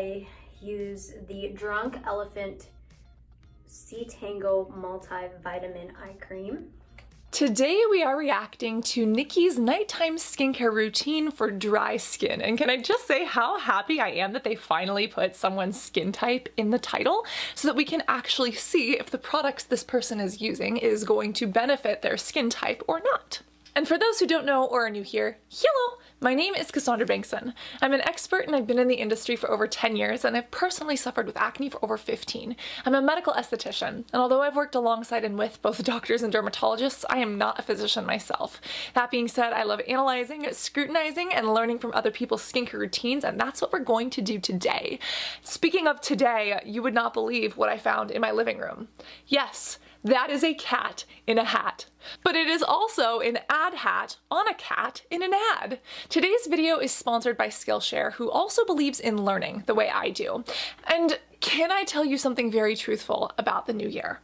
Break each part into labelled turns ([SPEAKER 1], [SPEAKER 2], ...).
[SPEAKER 1] I use the Drunk Elephant Tango multivitamin eye cream.
[SPEAKER 2] Today we are reacting to Niki's nighttime skincare routine for dry skin. And can I just say how happy I am that they finally put someone's skin type in the title so that we can actually see if the products this person is using is going to benefit their skin type or not. And for those who don't know or are new here, hello! My name is Cassandra Bankson. I'm an expert and I've been in the industry for over 10 years and I've personally suffered with acne for over 15. I'm a medical esthetician, and although I've worked alongside and with both doctors and dermatologists, I am not a physician myself. That being said, I love analyzing, scrutinizing, and learning from other people's skincare routines, and that's what we're going to do today. Speaking of today, you would not believe what I found in my living room. Yes, that is a cat in a hat. But it is also an ad hat on a cat in an ad. Today's video is sponsored by Skillshare, who also believes in learning the way I do. And can I tell you something very truthful about the new year?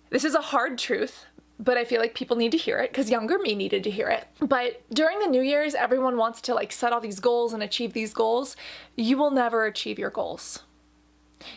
[SPEAKER 2] This is a hard truth, but I feel like people need to hear it because younger me needed to hear it. But during the New Year's, everyone wants to set all these goals and achieve these goals. You will never achieve your goals.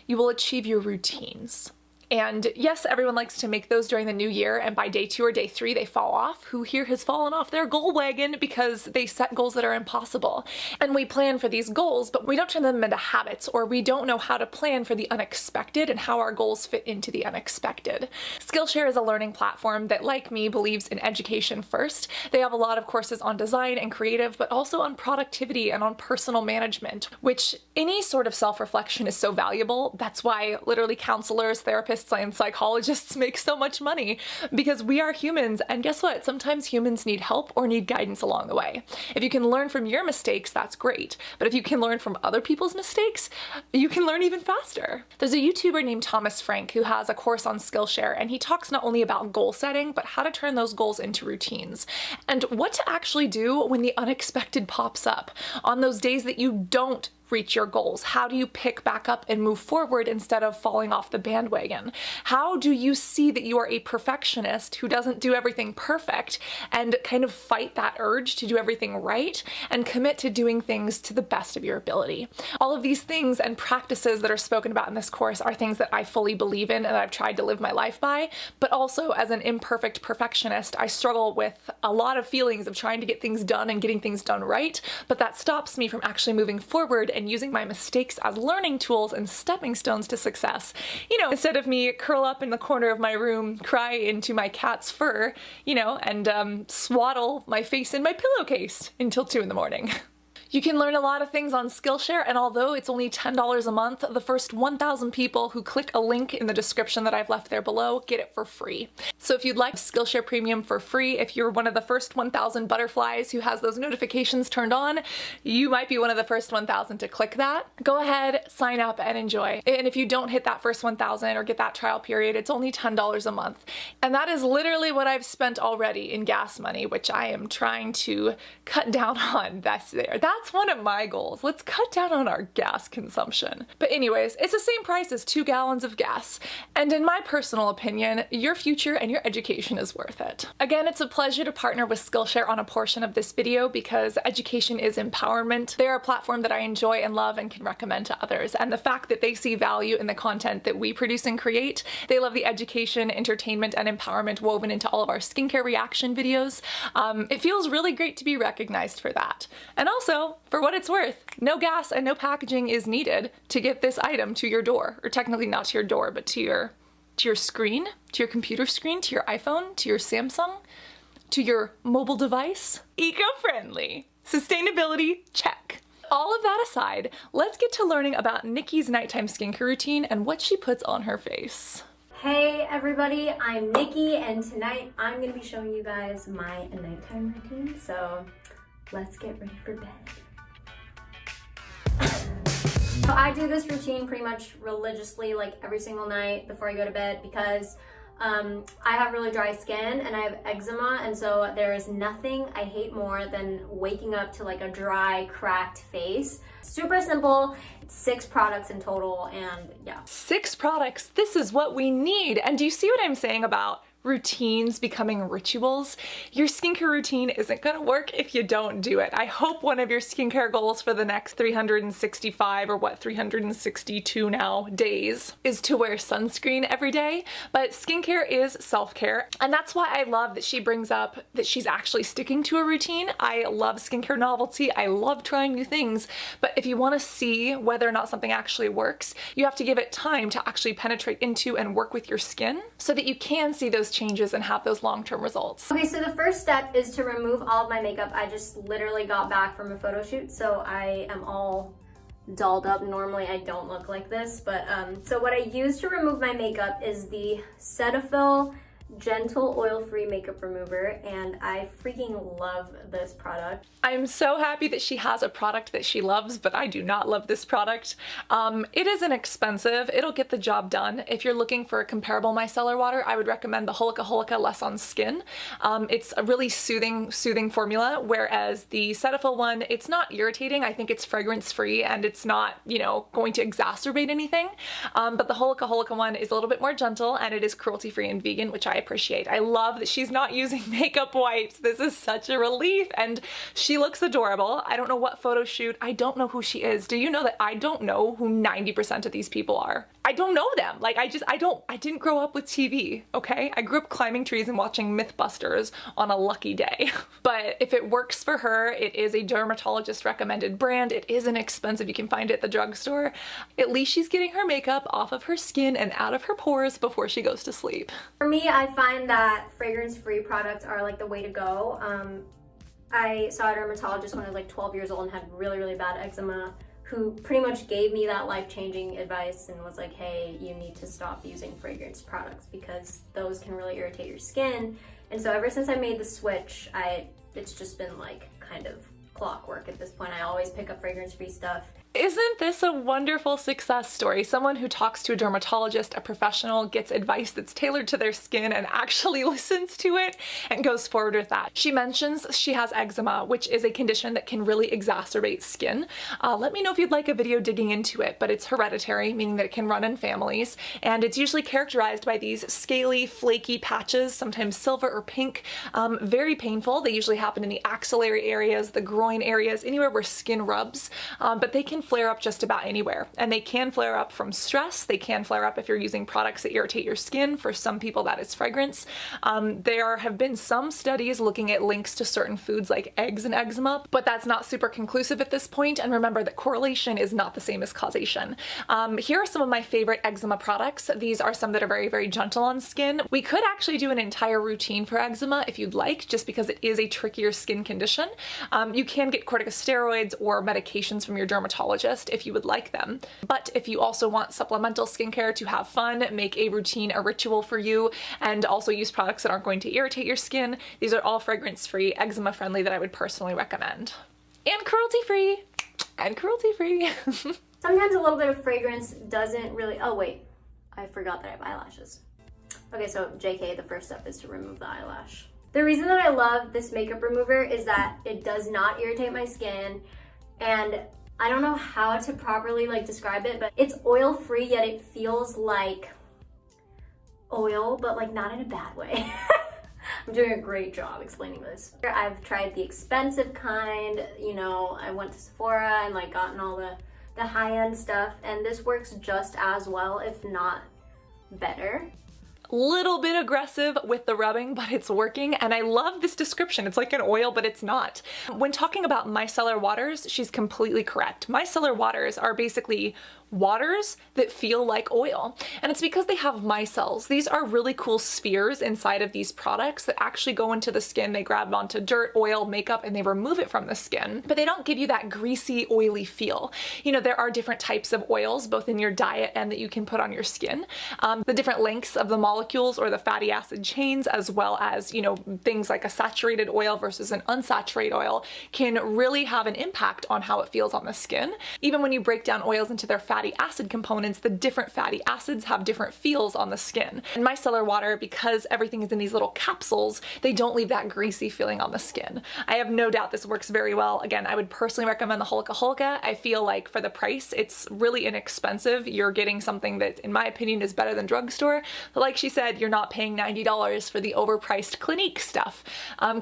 [SPEAKER 2] You will achieve your routines. And yes, everyone likes to make those during the new year, and by day 2 or day 3 they fall off. Who here has fallen off their goal wagon because they set goals that are impossible? And we plan for these goals, but we don't turn them into habits, or we don't know how to plan for the unexpected and how our goals fit into the unexpected. Skillshare is a learning platform that, like me, believes in education first. They have a lot of courses on design and creative, but also on productivity and on personal management, which any sort of self-reflection is so valuable. That's why literally counselors, therapists, and psychologists make so much money, because we are humans, and guess what? Sometimes humans need help or need guidance along the way. If you can learn from your mistakes, that's great, but if you can learn from other people's mistakes, you can learn even faster. There's a YouTuber named Thomas Frank who has a course on Skillshare, and he talks not only about goal setting, but how to turn those goals into routines, and what to actually do when the unexpected pops up. On those days that you don't reach your goals, how do you pick back up and move forward instead of falling off the bandwagon? How do you see that you are a perfectionist who doesn't do everything perfect and kind of fight that urge to do everything right and commit to doing things to the best of your ability? All of these things and practices that are spoken about in this course are things that I fully believe in and I've tried to live my life by, but also as an imperfect perfectionist, I struggle with a lot of feelings of trying to get things done and getting things done right, but that stops me from actually moving forward and using my mistakes as learning tools and stepping stones to success. You know, instead of me curl up in the corner of my room, cry into my cat's fur, and swaddle my face in my pillowcase until 2 in the morning. You can learn a lot of things on Skillshare, and although it's only $10 a month, the first 1,000 people who click a link in the description that I've left there below get it for free. So if you'd like Skillshare Premium for free, if you're one of the first 1,000 butterflies who has those notifications turned on, you might be one of the first 1,000 to click that. Go ahead, sign up, and enjoy. And if you don't hit that first 1,000 or get that trial period, it's only $10 a month. And that is literally what I've spent already in gas money, which I am trying to cut down on. That's one of my goals. Let's cut down on our gas consumption. But anyways, it's the same price as 2 gallons of gas. And in my personal opinion, your future and your education is worth it. Again, it's a pleasure to partner with Skillshare on a portion of this video because education is empowerment. They're a platform that I enjoy and love and can recommend to others. And the fact that they see value in the content that we produce and create, they love the education, entertainment, and empowerment woven into all of our skincare reaction videos. It feels really great to be recognized for that. And also, for what it's worth, no gas and no packaging is needed to get this item to your door, or technically not to your door, but to your screen, to your computer screen, to your iPhone, to your Samsung, to your mobile device. Eco-friendly. Sustainability, check. All of that aside, let's get to learning about Niki's nighttime skincare routine and what she puts on her face.
[SPEAKER 1] Hey everybody, I'm Niki, and tonight I'm going to be showing you guys my nighttime routine, so let's get ready for bed. So I do this routine pretty much religiously, like every single night before I go to bed, because I have really dry skin and I have eczema, and so there is nothing I hate more than waking up to like a dry, cracked face. Super simple, 6 products in total, and yeah.
[SPEAKER 2] 6 products, this is what we need. And do you see what I'm saying about routines becoming rituals, your skincare routine isn't gonna work if you don't do it. I hope one of your skincare goals for the next 365 or 362 now days is to wear sunscreen every day, but skincare is self-care, and that's why I love that she brings up that she's actually sticking to a routine. I love skincare novelty, I love trying new things, but if you want to see whether or not something actually works, you have to give it time to actually penetrate into and work with your skin so that you can see those changes and have those long-term results.
[SPEAKER 1] Okay, so the first step is to remove all of my makeup. I just literally got back from a photo shoot, so I am all dolled up. Normally I don't look like this, but so what I use to remove my makeup is the Cetaphil Gentle Oil-Free Makeup Remover, and I freaking love this product.
[SPEAKER 2] I'm so happy that she has a product that she loves, but I do not love this product. It is inexpensive. It'll get the job done. If you're looking for a comparable micellar water, I would recommend the Holika Less on Skin. It's a really soothing formula, whereas the Cetaphil one, it's not irritating. I think it's fragrance-free and it's not, you know, going to exacerbate anything. But the Holika one is a little bit more gentle, and it is cruelty-free and vegan, which I appreciate. I love that she's not using makeup wipes. This is such a relief, and she looks adorable. I don't know what photo shoot. I don't know who she is. Do you know that I don't know who 90% of these people are? I don't know them. Like, I didn't grow up with TV, okay? I grew up climbing trees and watching Mythbusters on a lucky day. But if it works for her, it is a dermatologist recommended brand. It is inexpensive. You can find it at the drugstore. At least she's getting her makeup off of her skin and out of her pores before she goes to sleep.
[SPEAKER 1] For me, I find that fragrance-free products are like the way to go. I saw a dermatologist when I was like 12 years old and had really, really bad eczema, who pretty much gave me that life-changing advice and was like, hey, you need to stop using fragrance products because those can really irritate your skin. And so ever since I made the switch, it's just been like kind of clockwork at this point. I always pick up fragrance-free stuff.
[SPEAKER 2] Isn't this a wonderful success story? Someone who talks to a dermatologist, a professional, gets advice that's tailored to their skin and actually listens to it and goes forward with that. She mentions she has eczema, which is a condition that can really exacerbate skin. Let me know if you'd like a video digging into it, but it's hereditary, meaning that it can run in families, and it's usually characterized by these scaly, flaky patches, sometimes silver or pink, very painful. They usually happen in the axillary areas, the groin areas, anywhere where skin rubs, but they can flare up just about anywhere. And they can flare up from stress. They can flare up if you're using products that irritate your skin. For some people, that is fragrance. There have been some studies looking at links to certain foods like eggs and eczema, but that's not super conclusive at this point. And remember that correlation is not the same as causation. Here are some of my favorite eczema products. These are some that are very, very gentle on skin. We could actually do an entire routine for eczema if you'd like, just because it is a trickier skin condition. You can get corticosteroids or medications from your dermatologist if you would like them. But if you also want supplemental skincare to have fun, make a routine a ritual for you, and also use products that aren't going to irritate your skin, these are all fragrance-free, eczema-friendly that I would personally recommend. And cruelty-free! And cruelty-free!
[SPEAKER 1] Sometimes a little bit of fragrance doesn't really... Oh wait, I forgot that I have eyelashes. Okay, so JK, the first step is to remove the eyelash. The reason that I love this makeup remover is that it does not irritate my skin, and I don't know how to properly describe it, but it's oil-free, yet it feels like oil, but not in a bad way. I'm doing a great job explaining this. I've tried the expensive kind, you know, I went to Sephora and gotten all the high-end stuff, and this works just as well, if not better.
[SPEAKER 2] Little bit aggressive with the rubbing, but it's working, and I love this description. It's like an oil, but it's not. When talking about micellar waters, she's completely correct. Micellar waters are basically waters that feel like oil, and it's because they have micelles. These are really cool spheres inside of these products that actually go into the skin. They grab onto dirt, oil, makeup, and they remove it from the skin, but they don't give you that greasy, oily feel. You know, there are different types of oils, both in your diet and that you can put on your skin. The different lengths of the molecules or the fatty acid chains, as well as, you know, things like a saturated oil versus an unsaturated oil, can really have an impact on how it feels on the skin. Even when you break down oils into their fatty acid components, the different fatty acids have different feels on the skin. In micellar water, because everything is in these little capsules, they don't leave that greasy feeling on the skin. I have no doubt this works very well. Again, I would personally recommend the Holika. I feel like for the price, it's really inexpensive. You're getting something that, in my opinion, is better than drugstore. But like she she said you're not paying $90 for the overpriced Clinique stuff.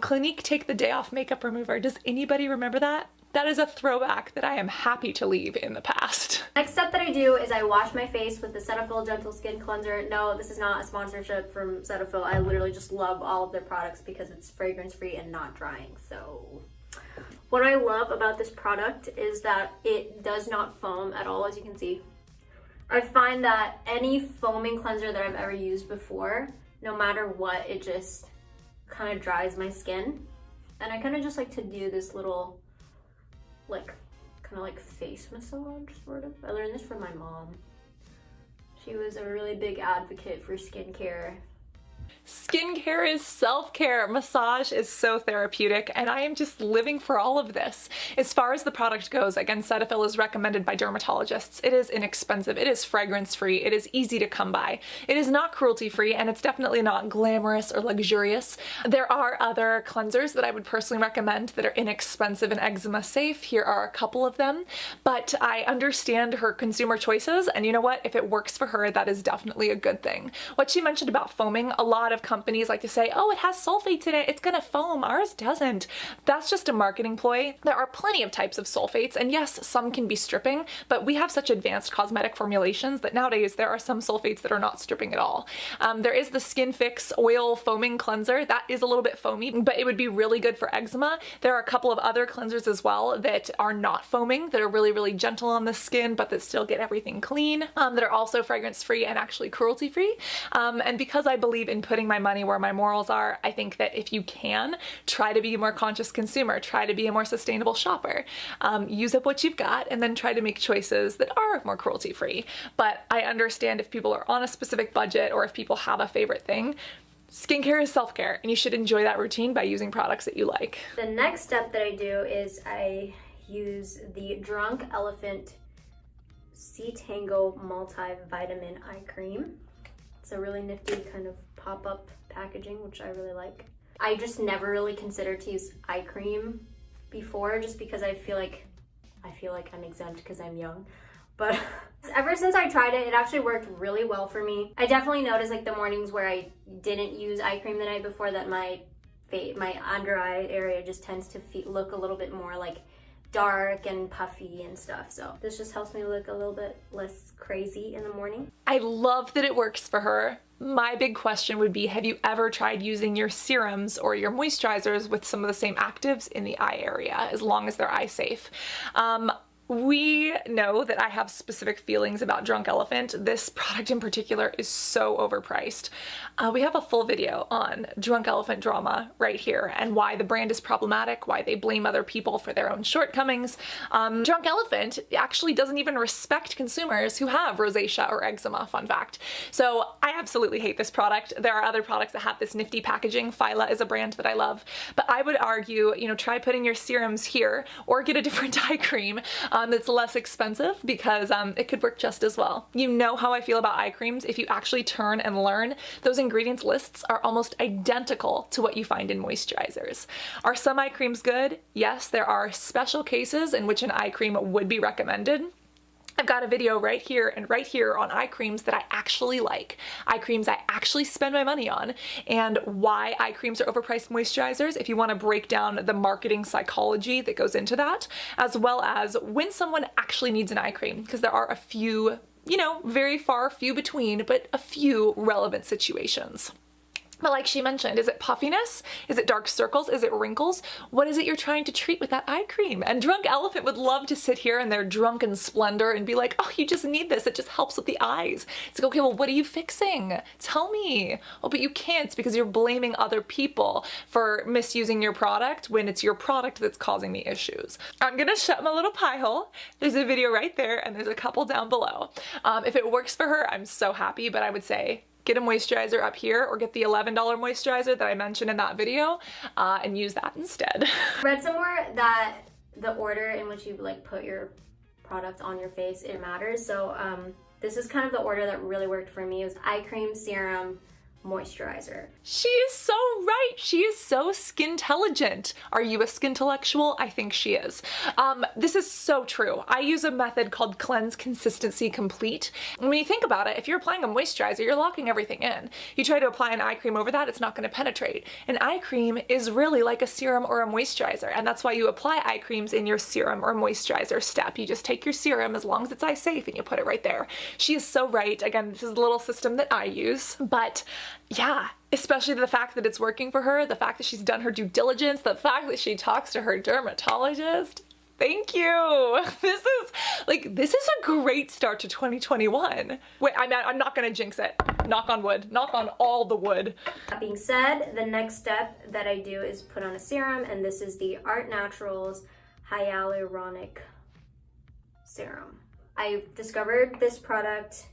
[SPEAKER 2] Clinique Take the Day Off Makeup Remover. Does anybody remember that? That is a throwback that I am happy to leave in the past.
[SPEAKER 1] Next step that I do is I wash my face with the Centerfold Gentle Skin Cleanser. No, this is not a sponsorship from Centerfold. I literally just love all of their products because it's fragrance free and not drying. So what I love about this product is that it does not foam at all, as you can see. I find that any foaming cleanser that I've ever used before, no matter what, it just kind of dries my skin. And I kind of just like to do this little kind of like face massage, sort of. I learned this from my mom. She was a really big advocate for skincare.
[SPEAKER 2] Skincare is self-care. Massage is so therapeutic, and I am just living for all of this. As far as the product goes, again, Cetaphil is recommended by dermatologists. It is inexpensive, it is fragrance-free, it is easy to come by. It is not cruelty-free, and it's definitely not glamorous or luxurious. There are other cleansers that I would personally recommend that are inexpensive and eczema safe. Here are a couple of them, but I understand her consumer choices, and you know what? If it works for her, that is definitely a good thing. What she mentioned about foaming, a lot of companies like to say, oh, it has sulfates in it, it's gonna foam. Ours doesn't. That's just a marketing ploy. There are plenty of types of sulfates, and yes, some can be stripping, but we have such advanced cosmetic formulations that nowadays there are some sulfates that are not stripping at all. There is the Skin Fix Oil Foaming Cleanser. That is a little bit foamy, but it would be really good for eczema. There are a couple of other cleansers as well that are not foaming, that are really, really gentle on the skin, but that still get everything clean, that are also fragrance-free and actually cruelty-free. And because I believe in putting my money where my morals are, I think that if you can, try to be a more conscious consumer, try to be a more sustainable shopper. Use up what you've got and then try to make choices that are more cruelty-free. But I understand if people are on a specific budget or if people have a favorite thing. Skincare is self-care, and you should enjoy that routine by using products that you like.
[SPEAKER 1] The next step that I do is I use the Drunk Elephant Tango Multivitamin Eye Cream. It's a really nifty kind of pop-up packaging, which I really like. I just never really considered to use eye cream before, just because I feel like I'm exempt because I'm young. But ever since I tried it, it actually worked really well for me. I definitely noticed like the mornings where I didn't use eye cream the night before that my under eye area just tends to look a little bit more like dark and puffy and stuff. So this just helps me look a little bit less crazy in the morning.
[SPEAKER 2] I love that it works for her. My big question would be, have you ever tried using your serums or your moisturizers with some of the same actives in the eye area, as long as they're eye safe? We know that I have specific feelings about Drunk Elephant. This product in particular is so overpriced. We have a full video on Drunk Elephant drama right here and why the brand is problematic, why they blame other people for their own shortcomings. Drunk Elephant actually doesn't even respect consumers who have rosacea or eczema, fun fact. So I absolutely hate this product. There are other products that have this nifty packaging. Phyla is a brand that I love, but I would argue, you know, try putting your serums here or get a different eye cream that's less expensive, because it could work just as well. You know how I feel about eye creams. If you actually turn and learn, those ingredients lists are almost identical to what you find in moisturizers. Are some eye creams good? Yes, there are special cases in which an eye cream would be recommended. I've got a video right here and right here on eye creams that I actually like, eye creams I actually spend my money on, and why eye creams are overpriced moisturizers, if you want to break down the marketing psychology that goes into that, as well as when someone actually needs an eye cream, because there are a few, you know, very few between, but a few relevant situations. But like she mentioned, is it puffiness? Is it dark circles? Is it wrinkles? What is it you're trying to treat with that eye cream? And Drunk Elephant would love to sit here in their drunken splendor and be like, oh, you just need this. It just helps with the eyes. It's like, okay, well, what are you fixing? Tell me. Oh, but you can't, because you're blaming other people for misusing your product when it's your product that's causing the issues. I'm gonna shut my little pie hole. There's a video right there and there's a couple down below. If it works for her, I'm so happy, but I would say, get a moisturizer up here or get the $11 moisturizer that I mentioned in that video and use that instead.
[SPEAKER 1] I read somewhere that the order in which you like put your product on your face, it matters. So this is kind of the order that really worked for me. It was eye cream, serum, moisturizer.
[SPEAKER 2] She is so right. She is so skin-telligent. Are you a skin-intellectual? I think she is. This is so true. I use a method called Cleanse Consistency Complete. And when you think about it, if you're applying a moisturizer, you're locking everything in. You try to apply an eye cream over that, it's not going to penetrate. An eye cream is really like a serum or a moisturizer, and that's why you apply eye creams in your serum or moisturizer step. You just take your serum, as long as it's eye safe, and you put it right there. She is so right. Again, this is the little system that I use, but yeah, especially the fact that it's working for her, the fact that she's done her due diligence, the fact that she talks to her dermatologist. Thank you. This is a great start to 2021. Wait, I'm not gonna jinx it. Knock on wood. Knock on all the wood.
[SPEAKER 1] That being said, the next step that I do is put on a serum, and this is the Art Naturals Hyaluronic Serum. I discovered this product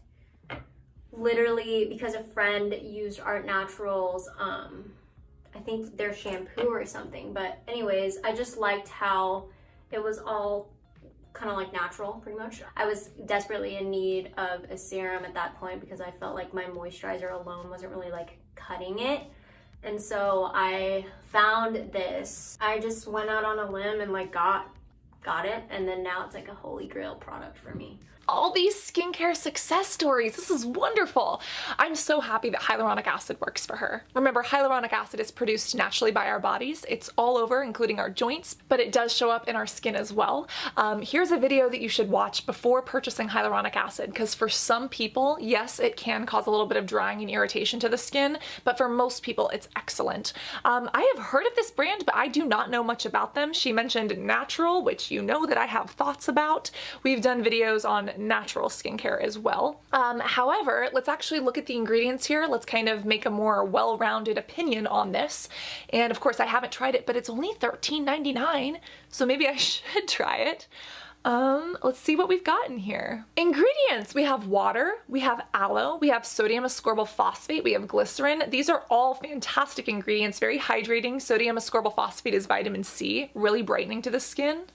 [SPEAKER 1] literally because a friend used Art Naturals, I think their shampoo or something, but anyways, I just liked how it was all kind of like natural, pretty much. I was desperately in need of a serum at that point because I felt like my moisturizer alone wasn't really like cutting it. And so I found this. I just went out on a limb and like got it, and then now it's like a holy grail product for me.
[SPEAKER 2] All these skincare success stories. This is wonderful. I'm so happy that hyaluronic acid works for her. Remember, hyaluronic acid is produced naturally by our bodies. It's all over, including our joints, but it does show up in our skin as well. Here's a video that you should watch before purchasing hyaluronic acid, because for some people, yes, it can cause a little bit of drying and irritation to the skin, but for most people, it's excellent. I have heard of this brand, but I do not know much about them. She mentioned natural, which you know that I have thoughts about. We've done videos on natural skincare as well. However, let's actually look at the ingredients here. Let's kind of make a more well-rounded opinion on this. And of course, I haven't tried it, but it's only $13.99, so maybe I should try it. Let's see what we've got in here. Ingredients. We have water, we have aloe, we have sodium ascorbyl phosphate, we have glycerin. These are all fantastic ingredients, very hydrating. Sodium ascorbyl phosphate is vitamin C, really brightening to the skin.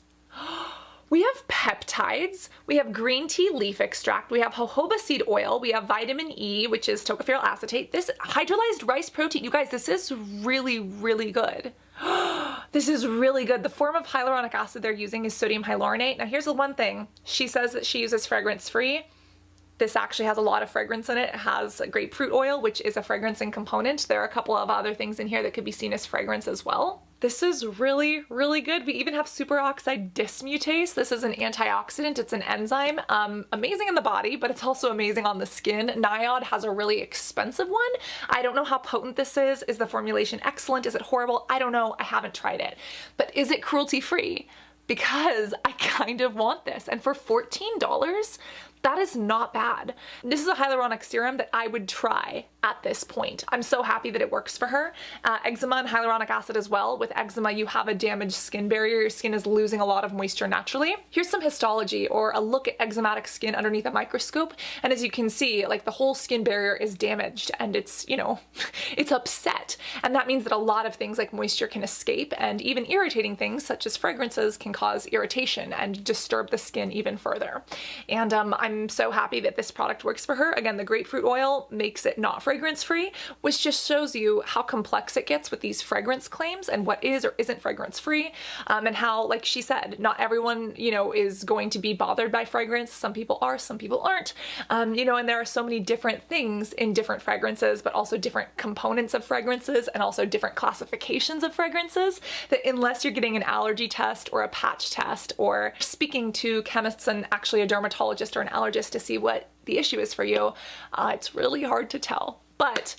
[SPEAKER 2] We have peptides, we have green tea leaf extract, we have jojoba seed oil, we have vitamin E, which is tocopherol acetate. This hydrolyzed rice protein, you guys, this is really, really good. This is really good. The form of hyaluronic acid they're using is sodium hyaluronate. Now here's the one thing. She says that she uses fragrance-free. This actually has a lot of fragrance in it. It has grapefruit oil, which is a fragrancing component. There are a couple of other things in here that could be seen as fragrance as well. This is really, really good. We even have superoxide dismutase. This is an antioxidant. It's an enzyme. Amazing in the body, but it's also amazing on the skin. Niod has a really expensive one. I don't know how potent this is. Is the formulation excellent? Is it horrible? I don't know. I haven't tried it. But is it cruelty-free? Because I kind of want this. And for $14, that is not bad. This is a hyaluronic serum that I would try at this point. I'm so happy that it works for her. Eczema and hyaluronic acid as well. With eczema, you have a damaged skin barrier. Your skin is losing a lot of moisture naturally. Here's some histology or a look at eczematic skin underneath a microscope. And as you can see, like the whole skin barrier is damaged and it's, you know, it's upset. And that means that a lot of things like moisture can escape, and even irritating things such as fragrances can cause irritation and disturb the skin even further. And I'm so happy that this product works for her. Again, the grapefruit oil makes it not fragrance-free, which just shows you how complex it gets with these fragrance claims and what is or isn't fragrance-free, and how, like she said, not everyone, you know, is going to be bothered by fragrance. Some people are, some people aren't. You know, and there are so many different things in different fragrances, but also different components of fragrances and also different classifications of fragrances, that unless you're getting an allergy test or a patch test or speaking to chemists and actually a dermatologist or an allergist to see what the issue is for you, it's really hard to tell. But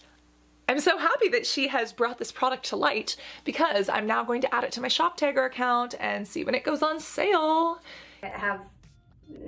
[SPEAKER 2] I'm so happy that she has brought this product to light, because I'm now going to add it to my ShopTagger account and see when it goes on sale.
[SPEAKER 1] I have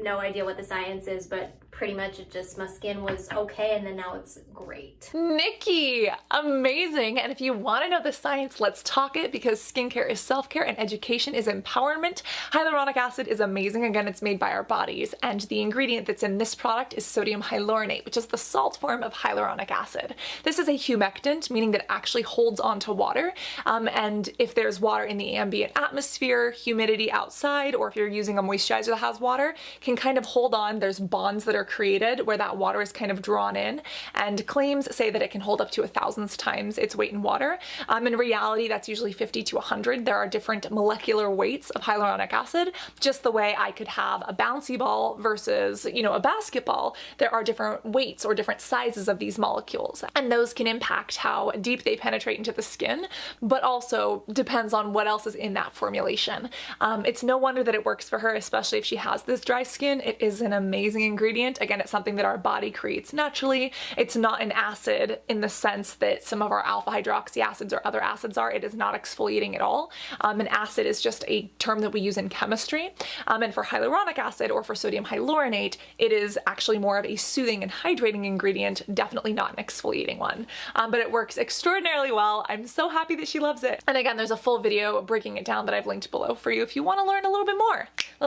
[SPEAKER 1] no idea what the science is, but pretty much it just, my skin was okay and then now it's great.
[SPEAKER 2] Niki, amazing. And if you want to know the science, let's talk it, because skincare is self-care and education is empowerment. Hyaluronic acid is amazing. Again, it's made by our bodies, and the ingredient that's in this product is sodium hyaluronate, which is the salt form of hyaluronic acid. This is a humectant, meaning that it actually holds onto water, and if there's water in the ambient atmosphere, humidity outside, or if you're using a moisturizer that has water, can kind of hold on. There's bonds that are created where that water is kind of drawn in, and claims say that it can hold up to 1,000th times its weight in water. In reality, that's usually 50 to 100. There are different molecular weights of hyaluronic acid, just the way I could have a bouncy ball versus, you know, a basketball. There are different weights or different sizes of these molecules, and those can impact how deep they penetrate into the skin, but also depends on what else is in that formulation. It's no wonder that it works for her, especially if she has this dry skin. It is an amazing ingredient. Again, it's something that our body creates naturally. It's not an acid in the sense that some of our alpha hydroxy acids or other acids are. It is not exfoliating at all. An acid is just a term that we use in chemistry. And for hyaluronic acid or for sodium hyaluronate, it is actually more of a soothing and hydrating ingredient, definitely not an exfoliating one. But it works extraordinarily well. I'm so happy that she loves it. And again, there's a full video breaking it down that I've linked below for you if you want to learn a little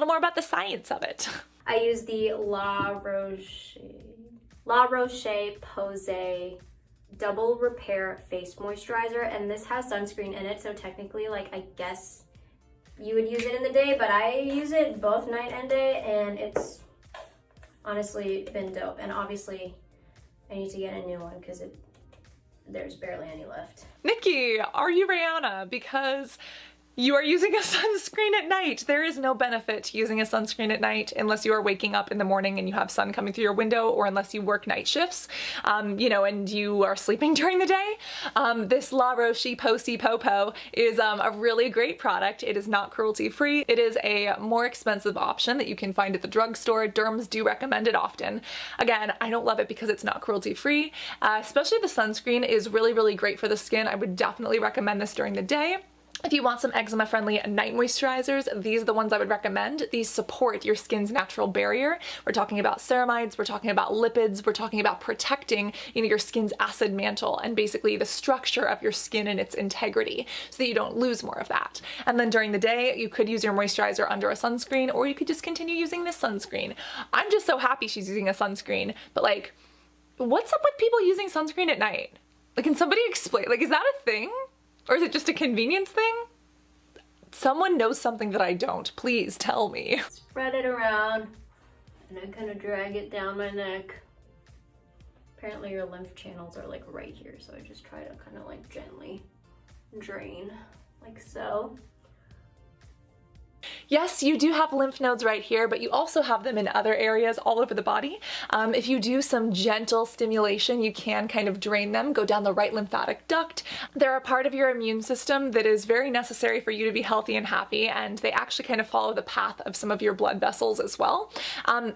[SPEAKER 2] more about the science of it.
[SPEAKER 1] I use the La Roche Posay Double Repair Face Moisturizer, and this has sunscreen in it, so technically, like, I guess you would use it in the day, but I use it both night and day, and it's honestly been dope. And obviously, I need to get a new one because there's barely any left.
[SPEAKER 2] Niki, are you Rihanna? Because you are using a sunscreen at night. There is no benefit to using a sunscreen at night unless you are waking up in the morning and you have sun coming through your window, or unless you work night shifts, you know, and you are sleeping during the day. This La Roche Posay Popo is a really great product. It is not cruelty-free. It is a more expensive option that you can find at the drugstore. Derms do recommend it often. Again, I don't love it because it's not cruelty-free. Especially the sunscreen is really, really great for the skin. I would definitely recommend this during the day. If you want some eczema-friendly night moisturizers, these are the ones I would recommend. These support your skin's natural barrier. We're talking about ceramides, we're talking about lipids, we're talking about protecting, you know, your skin's acid mantle and basically the structure of your skin and its integrity so that you don't lose more of that. And then during the day, you could use your moisturizer under a sunscreen, or you could just continue using this sunscreen. I'm just so happy she's using a sunscreen, but like, what's up with people using sunscreen at night? Like, can somebody explain? Like, is that a thing? Or is it just a convenience thing? Someone knows something that I don't. Please tell me.
[SPEAKER 1] Spread it around, and I'm gonna drag it down my neck. Apparently your lymph channels are like right here, so I just try to kind of like gently drain, like so.
[SPEAKER 2] Yes, you do have lymph nodes right here, but you also have them in other areas all over the body. If you do some gentle stimulation, you can kind of drain them, go down the right lymphatic duct. They're a part of your immune system that is very necessary for you to be healthy and happy, and they actually kind of follow the path of some of your blood vessels as well.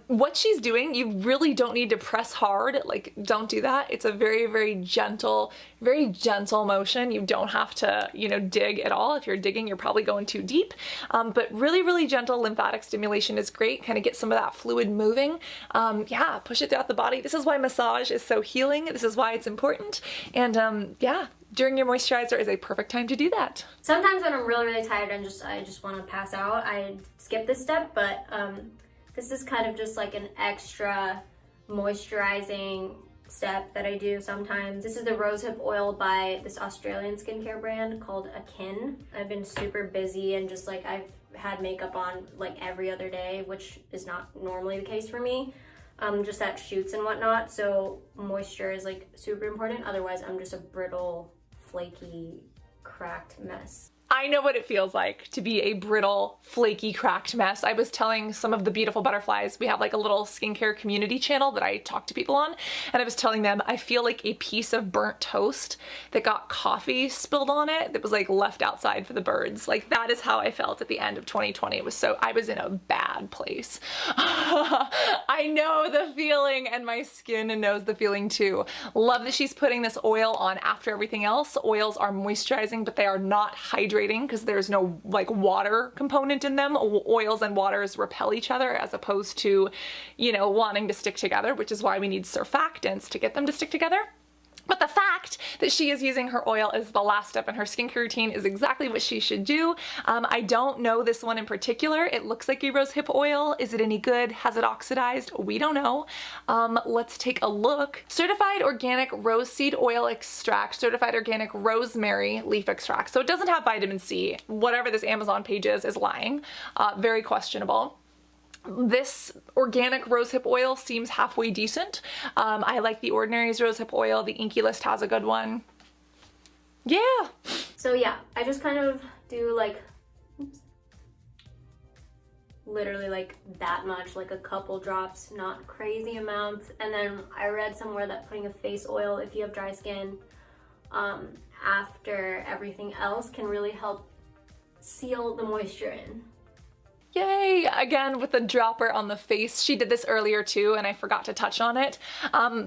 [SPEAKER 2] What she's doing, you really don't need to press hard, like don't do that. It's a very, very gentle motion. You don't have to, you know, dig at all. If you're digging, you're probably going too deep. But really gentle lymphatic stimulation is great. Kind of get some of that fluid moving. Yeah, push it throughout the body. This is why massage is so healing. This is why it's important. And yeah, during your moisturizer is a perfect time to do that.
[SPEAKER 1] Sometimes when I'm really tired and I just want to pass out, I skip this step, but this is kind of just like an extra moisturizing step that I do sometimes. This is the rosehip oil by this Australian skincare brand called Akin. I've been super busy and just like I've had makeup on like every other day, which is not normally the case for me, just at shoots and whatnot. So moisture is like super important. Otherwise I'm just a brittle, flaky, cracked mess.
[SPEAKER 2] I know what it feels like to be a brittle, flaky, cracked mess. I was telling some of the beautiful butterflies, we have like a little skincare community channel that I talk to people on, and I was telling them I feel like a piece of burnt toast that got coffee spilled on it that was like left outside for the birds. Like that is how I felt at the end of 2020. It was so, I was in a bad place. I know the feeling, and my skin knows the feeling too. Love that she's putting this oil on after everything else. Oils are moisturizing, but they are not hydrating because there's no like water component in them. Oils and waters repel each other as opposed to, you know, wanting to stick together, which is why we need surfactants to get them to stick together. But the fact that she is using her oil as the last step in her skincare routine is exactly what she should do. I don't know this one in particular. It looks like a rosehip oil. Is it any good? Has it oxidized? We don't know. Let's take a look. Certified organic roseseed oil extract, certified organic rosemary leaf extract. So it doesn't have vitamin C. Whatever this Amazon page is lying. Very questionable. This organic rosehip oil seems halfway decent. I like the Ordinary's rosehip oil. The Inky List has a good one. Yeah.
[SPEAKER 1] So yeah, I just kind of do like, oops, literally like that much, like a couple drops, not crazy amounts. And then I read somewhere that putting a face oil, if you have dry skin, after everything else can really help seal the moisture in.
[SPEAKER 2] Yay! Again, with the dropper on the face. She did this earlier too, and I forgot to touch on it.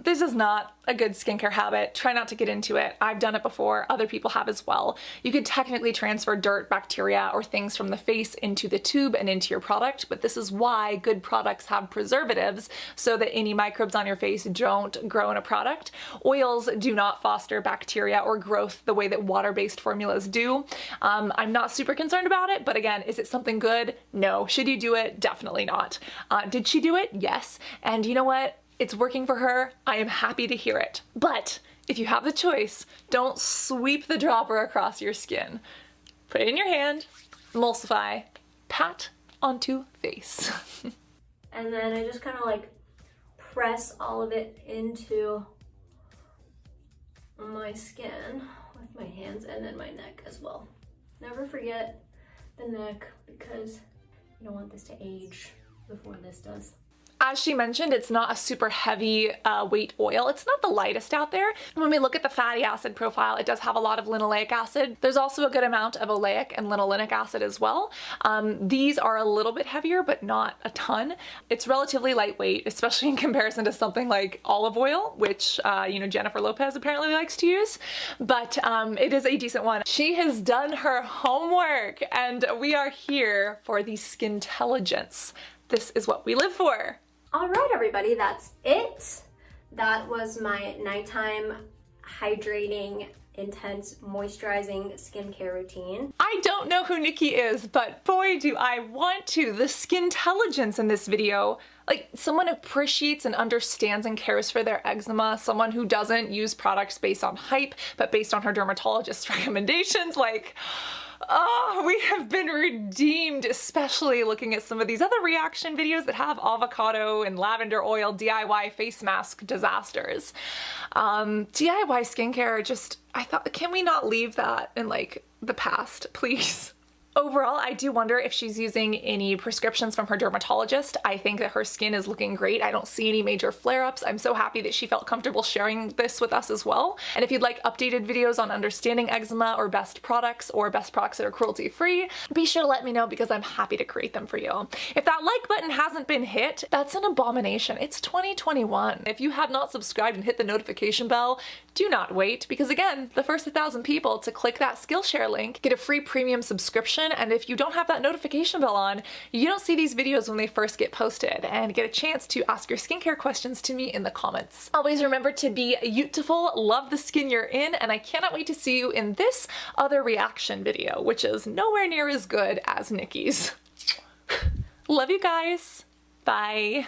[SPEAKER 2] This is not a good skincare habit. Try not to get into it. I've done it before. Other people have as well. You could technically transfer dirt, bacteria, or things from the face into the tube and into your product, but this is why good products have preservatives, so that any microbes on your face don't grow in a product. Oils do not foster bacteria or growth the way that water-based formulas do. I'm not super concerned about it, but again, is it something good? No. Should you do it? Definitely not. Did she do it? Yes. And you know what? It's working for her. I am happy to hear it. But if you have the choice, don't sweep the dropper across your skin. Put it in your hand, emulsify, pat onto face.
[SPEAKER 1] And then I just kind of like press all of it into my skin with my hands, and then my neck as well. Never forget the neck, because you don't want this to age before this does.
[SPEAKER 2] As she mentioned, it's not a super heavy weight oil. It's not the lightest out there. When we look at the fatty acid profile, it does have a lot of linoleic acid. There's also a good amount of oleic and linolenic acid as well. These are a little bit heavier, but not a ton. It's relatively lightweight, especially in comparison to something like olive oil, which you know, Jennifer Lopez apparently likes to use. But it is a decent one. She has done her homework, and we are here for the Skintelligence. This is what we live for.
[SPEAKER 1] All right, everybody, that's it. That was my nighttime hydrating, intense, moisturizing skincare routine.
[SPEAKER 2] I don't know who Niki is, but boy, do I want to. The Skintelligence in this video, like someone who appreciates and understands and cares for their eczema, someone who doesn't use products based on hype, but based on her dermatologist's recommendations, like, oh, we have been redeemed, especially looking at some of these other reaction videos that have avocado and lavender oil DIY face mask disasters. DIY skincare, just, I thought, can we not leave that in like the past, please? Overall, I do wonder if she's using any prescriptions from her dermatologist. I think that her skin is looking great. I don't see any major flare-ups. I'm so happy that she felt comfortable sharing this with us as well. And if you'd like updated videos on understanding eczema or best products that are cruelty-free, be sure to let me know, because I'm happy to create them for you. If that like button hasn't been hit, that's an abomination. It's 2021. If you have not subscribed and hit the notification bell, do not wait, because again, the first 1,000 people to click that Skillshare link get a free premium subscription. And if you don't have that notification bell on, you don't see these videos when they first get posted and get a chance to ask your skincare questions to me in the comments. Always remember to be beautiful, love the skin you're in, and I cannot wait to see you in this other reaction video, which is nowhere near as good as Niki's. Love you guys. Bye.